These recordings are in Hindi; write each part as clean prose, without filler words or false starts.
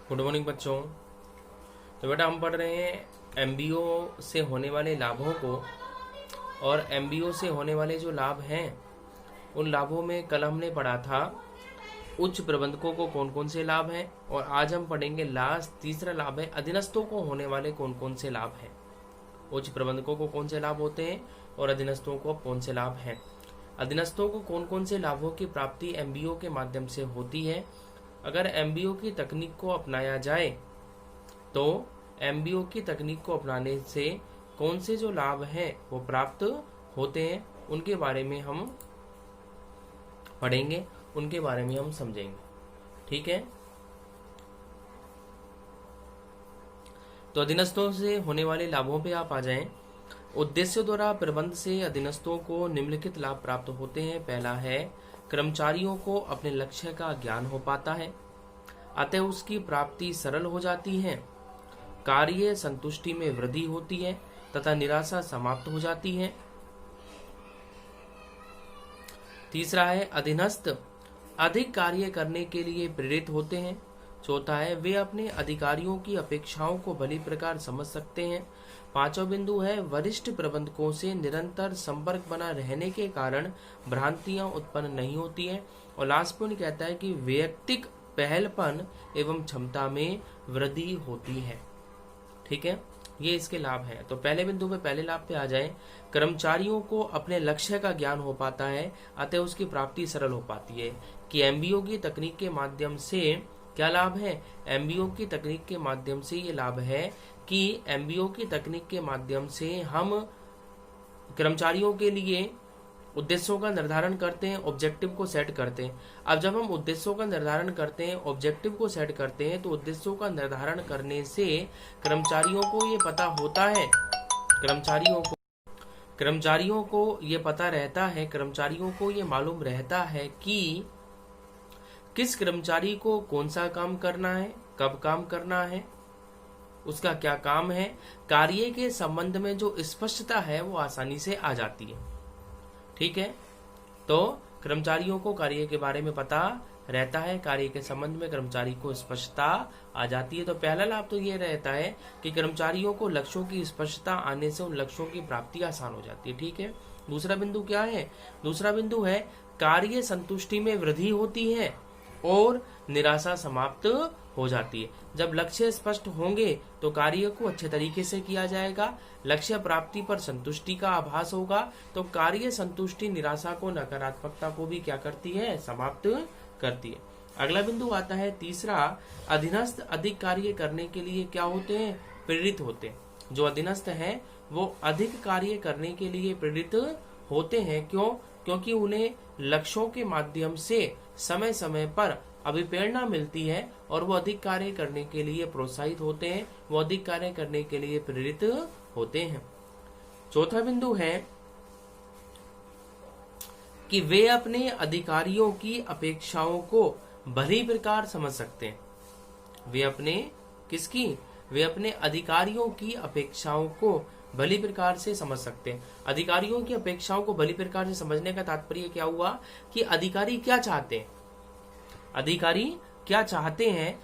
गुड मॉर्निंग बच्चों। तो बेटा हम पढ़ रहे हैं एमबीओ से होने वाले लाभों को। और एमबीओ से होने वाले जो लाभ हैं उन लाभों में कल हमने पढ़ा था उच्च प्रबंधकों को कौन कौन से लाभ हैं, और आज हम पढ़ेंगे लास्ट तीसरा लाभ है अधीनस्थों को होने वाले कौन कौन से लाभ हैं। उच्च प्रबंधकों को कौन से लाभ होते हैं और अधीनस्थों को कौन से लाभ हैं। अधीनस्थों को कौन कौन से लाभों की प्राप्ति एमबीओ के माध्यम से होती है। अगर एमबीओ की तकनीक को अपनाया जाए तो एमबीओ की तकनीक को अपनाने से कौन से जो लाभ हैं वो प्राप्त होते हैं, उनके बारे में हम पढ़ेंगे, उनके बारे में हम समझेंगे। ठीक है। तो अधीनस्थों से होने वाले लाभों पे आप आ जाएं। उद्देश्य द्वारा प्रबंध से अधीनस्थों को निम्नलिखित लाभ प्राप्त होते हैं। पहला है कर्मचारियों को अपने लक्ष्य का ज्ञान हो पाता है, अतः उसकी प्राप्ति सरल हो जाती है। कार्य संतुष्टि में वृद्धि होती है तथा निराशा समाप्त हो जाती है। तीसरा है अधीनस्थ अधिक कार्य करने के लिए प्रेरित होते हैं। चौथा है वे अपने अधिकारियों की अपेक्षाओं को भली प्रकार समझ सकते हैं। पांचवा बिंदु है वरिष्ठ प्रबंधकों से निरंतर संपर्क बना रहने के कारण भ्रांतियां उत्पन्न नहीं होती हैं। और लास्ट पॉइंट कहता है कि वैयक्तिक पहलपन एवं क्षमता में वृद्धि होती है। ठीक है, ये इसके लाभ हैं। तो पहले बिंदु पे पहले लाभ पे आ जाए। कर्मचारियों को अपने लक्ष्य का ज्ञान हो पाता है, अतः उसकी प्राप्ति सरल हो पाती है। कि एमबीओ की तकनीक के माध्यम से क्या लाभ है। एमबीओ की तकनीक के माध्यम से ये लाभ है कि एमबीओ की तकनीक के माध्यम से हम कर्मचारियों के लिए उद्देश्यों का निर्धारण करते हैं, ऑब्जेक्टिव को सेट करते हैं। अब जब हम उद्देश्यों का निर्धारण करते हैं, ऑब्जेक्टिव को सेट करते हैं, तो उद्देश्यों का निर्धारण करने से कर्मचारियों को ये पता होता है, कर्मचारियों को ये पता रहता है, कर्मचारियों को ये मालूम रहता है कि किस कर्मचारी को कौन सा काम करना है, कब काम करना है, उसका क्या काम है। कार्य के संबंध में जो स्पष्टता है वो आसानी से आ जाती है। ठीक है, तो कर्मचारियों को कार्य के बारे में पता रहता है, कार्य के संबंध में कर्मचारी को स्पष्टता आ जाती है। तो पहला लाभ तो ये रहता है कि कर्मचारियों को लक्ष्यों की स्पष्टता आने से उन लक्ष्यों की प्राप्ति आसान हो जाती है। ठीक है। दूसरा बिंदु क्या है। दूसरा बिंदु है कार्य संतुष्टि में वृद्धि होती है और निराशा समाप्त हो जाती है। जब लक्ष्य स्पष्ट होंगे तो कार्य को अच्छे तरीके से किया जाएगा, लक्ष्य प्राप्ति पर संतुष्टि का आभास होगा, तो कार्य संतुष्टि निराशा को, नकारात्मकता को भी क्या करती है, समाप्त करती है। अगला बिंदु आता है तीसरा, अधीनस्थ अधिक कार्य करने के लिए क्या होते हैं, प्रेरित होते हैं। जो अधीनस्थ हैं वो अधिक कार्य करने के लिए प्रेरित होते हैं। क्यों? क्योंकि उन्हें लक्ष्यों के माध्यम से समय समय पर अभिप्रेरणा मिलती है और वो अधिक कार्य करने के लिए प्रोत्साहित होते हैं, वो अधिक कार्य करने के लिए प्रेरित होते हैं। चौथा बिंदु है कि वे अपने अधिकारियों की अपेक्षाओं को भली प्रकार समझ सकते हैं। वे अपने अधिकारियों की अपेक्षाओं को भली प्रकार से समझ सकते हैं। अधिकारियों की अपेक्षाओं को भली प्रकार से समझने का तात्पर्य क्या हुआ कि अधिकारी क्या चाहते हैं, अधिकारी क्या चाहते हैं,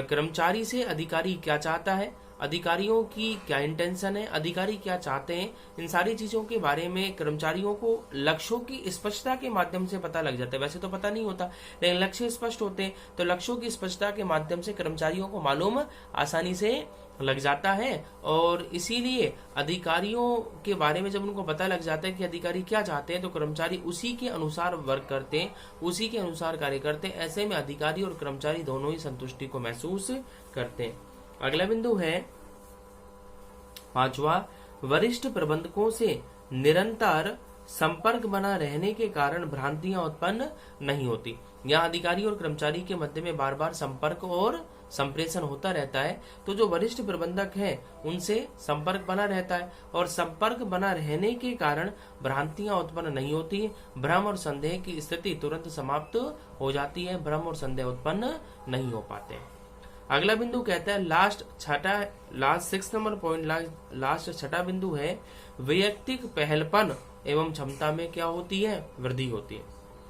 कर्मचारी से अधिकारी क्या चाहता है, अधिकारियों की क्या इंटेंशन है, अधिकारी क्या चाहते हैं, इन सारी चीजों के बारे में कर्मचारियों को लक्ष्यों की स्पष्टता के माध्यम से पता लग जाता है। वैसे तो पता नहीं होता, लेकिन लक्ष्य स्पष्ट होते हैं तो लक्ष्यों की स्पष्टता के माध्यम से कर्मचारियों को मालूम आसानी से लग जाता है। और इसीलिए अधिकारियों के बारे में जब उनको पता लग जाता है कि अधिकारी क्या चाहते हैं, तो कर्मचारी उसी के अनुसार वर्क करते हैं, उसी के अनुसार कार्य करते हैं। ऐसे में अधिकारी और कर्मचारी दोनों ही संतुष्टि को महसूस करते हैं। अगला बिंदु है पांचवा, वरिष्ठ प्रबंधकों से निरंतर संपर्क बना रहने के कारण भ्रांतियां उत्पन्न नहीं होती। यहाँ अधिकारी और कर्मचारी के मध्य में बार बार संपर्क और संप्रेषण होता रहता है, तो जो वरिष्ठ प्रबंधक हैं उनसे संपर्क बना रहता है और संपर्क बना रहने के कारण भ्रांतियां उत्पन्न नहीं होती। भ्रम और संदेह की स्थिति तुरंत समाप्त हो जाती है, भ्रम और संदेह उत्पन्न नहीं हो पाते। अगला बिंदु कहता है लास्ट 6 नंबर पॉइंट, लास्ट छठा बिंदु है वैयक्तिक पहलपन एवं क्षमता में क्या होती है, वृद्धि होती है।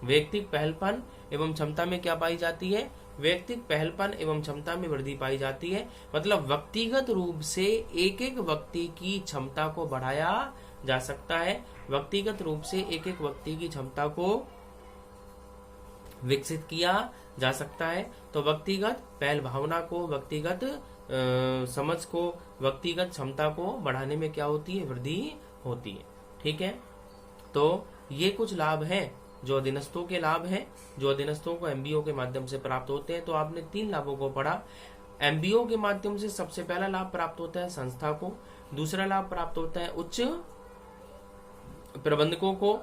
वैयक्तिक पहलपन एवं क्षमता में क्या पाई जाती है, व्यक्तिगत पहलपन एवं क्षमता में वृद्धि पाई जाती है। मतलब व्यक्तिगत रूप से एक एक व्यक्ति की क्षमता को बढ़ाया जा सकता है, व्यक्तिगत रूप से एक एक व्यक्ति की क्षमता को विकसित किया जा सकता है। तो व्यक्तिगत पहल भावना को, व्यक्तिगत समझ को, व्यक्तिगत क्षमता को बढ़ाने में क्या होती है, वृद्धि होती है। ठीक है, तो ये कुछ लाभ हैं जो अधीनस्थों के लाभ हैं, जो अधीनस्थों को एमबीओ के माध्यम से प्राप्त होते हैं। तो आपने 3 लाभों को पढ़ा। एमबीओ के माध्यम से सबसे पहला लाभ प्राप्त होता है संस्था को, दूसरा लाभ प्राप्त होता है उच्च प्रबंधकों को,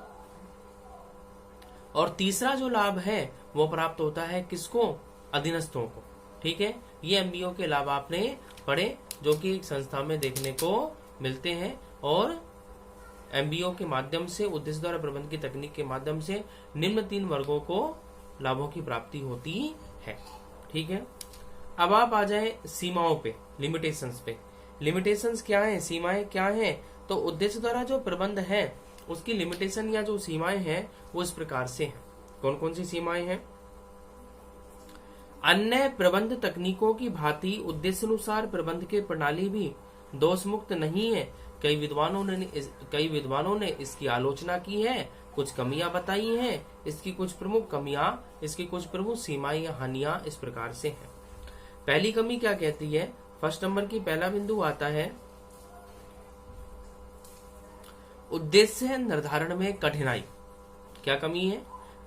और तीसरा जो लाभ है वो प्राप्त होता है किसको, अधीनस्थों को। ठीक है, ये एमबीओ के लाभ आपने पढ़े जो कि एक संस्था में देखने को मिलते हैं, और एमबीओ के माध्यम से, उद्देश्य द्वारा प्रबंध की तकनीक के माध्यम से निम्न 3 वर्गों को लाभों की प्राप्ति होती है। ठीक है, अब आप आ जाए सीमाओं पे, लिमिटेशंस पे। लिमिटेशंस क्या है, सीमाएं क्या है? तो उद्देश्य द्वारा जो प्रबंध है उसकी लिमिटेशन या जो सीमाएं हैं वो इस प्रकार से हैं। कौन कौन सी सीमाएं हैं? अन्य प्रबंध तकनीकों की भांति उद्देश्यानुसार प्रबंध की प्रणाली भी दोष मुक्त नहीं है। कई विद्वानों ने इसकी आलोचना की है, कुछ कमियां बताई हैं, इसकी कुछ प्रमुख कमियां, इसकी कुछ प्रमुख सीमाएं या हानियां इस प्रकार से हैं। पहली कमी क्या कहती है? फर्स्ट नंबर की पहला बिंदु आता है उद्देश्य निर्धारण में कठिनाई। क्या कमी है?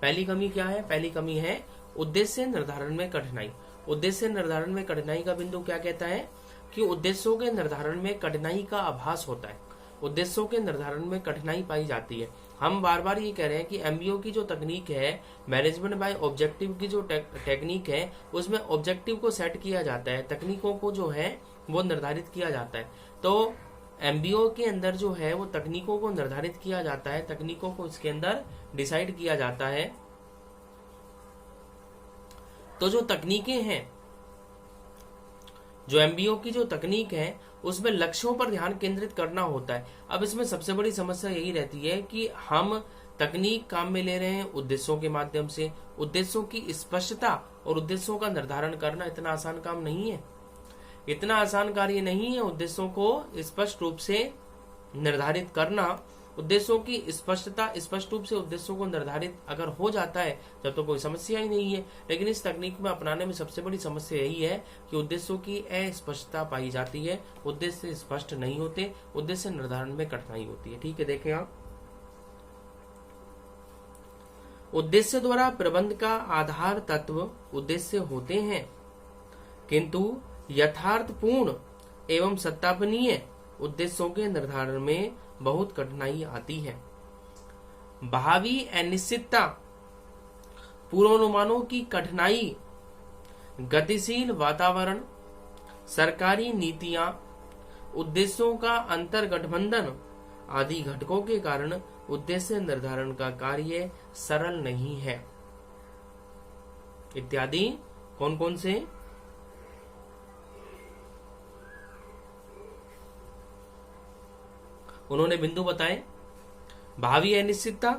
पहली कमी क्या है? पहली कमी है उद्देश्य निर्धारण में कठिनाई। उद्देश्य निर्धारण में कठिनाई का बिंदु क्या कहता है कि उद्देश्यों के निर्धारण में कठिनाई का आभास होता है, उद्देश्यों के निर्धारण में कठिनाई पाई जाती है। हम बार बार ये कह रहे हैं कि एमबीओ की जो तकनीक है, मैनेजमेंट बाय ऑब्जेक्टिव की जो टेक्निक है, उसमें ऑब्जेक्टिव को सेट किया जाता है, तकनीकों को जो है वो निर्धारित किया जाता है। तो एमबीओ के अंदर जो है वो तकनीकों को निर्धारित किया जाता है, तकनीकों को इसके अंदर डिसाइड किया जाता है। तो जो तकनीकें हैं, जो एमबीओ की जो तकनीक है उसमें लक्ष्यों पर ध्यान केंद्रित करना होता है। अब इसमें सबसे बड़ी समस्या यही रहती है कि हम तकनीक काम में ले रहे हैं उद्देश्यों के माध्यम से। उद्देश्यों की स्पष्टता और उद्देश्यों का निर्धारण करना इतना आसान काम नहीं है, इतना आसान कार्य नहीं है उद्देश्यों को स्पष्ट रूप से निर्धारित करना। उद्देश्यों की स्पष्टता, स्पष्ट रूप से उद्देश्यों को निर्धारित अगर हो जाता है तब तो कोई समस्या ही नहीं है। लेकिन इस तकनीक में अपनाने में सबसे बड़ी समस्या यही है कि उद्देश्यों की अस्पष्टता पाई जाती है, उद्देश्य स्पष्ट नहीं होते, उद्देश्य निर्धारण में कठिनाई होती है। ठीक है, देखें आप, उद्देश्य द्वारा प्रबंध का आधार तत्व उद्देश्य होते हैं, किंतु यथार्थपूर्ण एवं सत्यापनीय उद्देश्यों के निर्धारण में बहुत कठिनाई आती है। भावी अनिश्चितता, पूर्वानुमानों की कठिनाई, गतिशील वातावरण, सरकारी नीतियां, उद्देश्यों का अंतर्गठबंधन आदि घटकों के कारण उद्देश्य निर्धारण का कार्य सरल नहीं है। इत्यादि कौन कौन से? उन्होंने बिंदु बताए, भावी अनिश्चितता,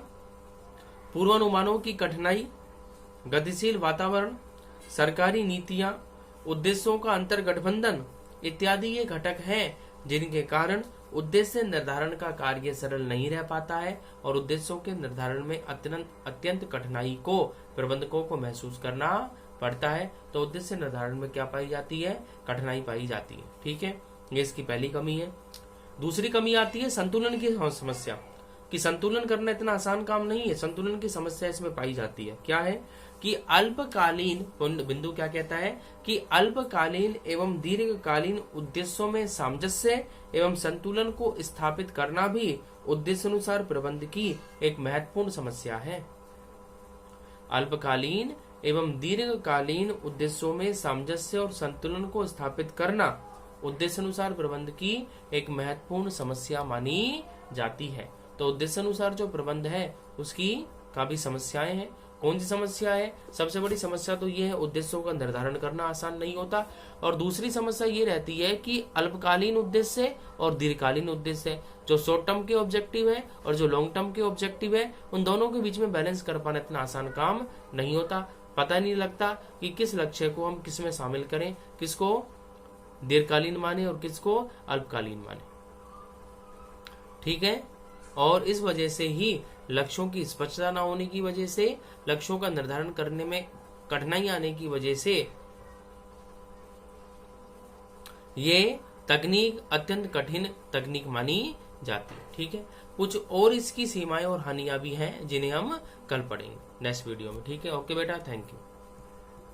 पूर्वानुमानों की कठिनाई, गतिशील वातावरण, सरकारी नीतियां, उद्देश्यों का अंतर्गठबंधन इत्यादि ये घटक हैं जिनके कारण उद्देश्य निर्धारण का कार्य सरल नहीं रह पाता है और उद्देश्यों के निर्धारण में अत्यंत कठिनाई को प्रबंधकों को महसूस करना पड़ता है। तो उद्देश्य निर्धारण में क्या पाई जाती है? कठिनाई पाई जाती है। ठीक है, ये इसकी पहली कमी है। दूसरी कमी आती है संतुलन की समस्या, कि संतुलन करना इतना आसान काम नहीं है। संतुलन की समस्या इसमें पाई जाती है। क्या है कि अल्पकालीन, बिंदु क्या कहता है कि अल्पकालीन एवं दीर्घकालीन उद्देश्यों में सामंजस्य एवं संतुलन को स्थापित करना भी उद्देश्यानुसार प्रबंध की एक महत्वपूर्ण समस्या है। अल्पकालीन एवं दीर्घकालीन उद्देश्यों में सामंजस्य और संतुलन को स्थापित करना उद्देश्यानुसार प्रबंध की एक महत्वपूर्ण समस्या मानी जाती है। तो उद्देश्यानुसार जो प्रबंध है उसकी काफी समस्याएं हैं। कौन सी समस्या है? सबसे बड़ी समस्या तो ये है उद्देश्यों का निर्धारण करना आसान नहीं होता, और दूसरी समस्या ये रहती है कि अल्पकालीन उद्देश्य और दीर्घकालीन उद्देश्य, जो शॉर्ट टर्म के ऑब्जेक्टिव है और जो लॉन्ग टर्म के ऑब्जेक्टिव है, उन दोनों के बीच में बैलेंस कर पाना इतना आसान काम नहीं होता। पता नहीं लगता कि किस लक्ष्य को हम किस में शामिल करें, किसको दीर्घकालीन माने और किसको अल्पकालीन माने। ठीक है। और इस वजह से ही लक्ष्यों की स्पष्टता न होने की वजह से, लक्ष्यों का निर्धारण करने में कठिनाई आने की वजह से ये तकनीक अत्यंत कठिन तकनीक मानी जाती है। ठीक है। कुछ और इसकी सीमाएं और हानियां भी हैं जिन्हें हम कल पढ़ेंगे नेक्स्ट वीडियो में। ठीक है। ओके बेटा, थैंक यू।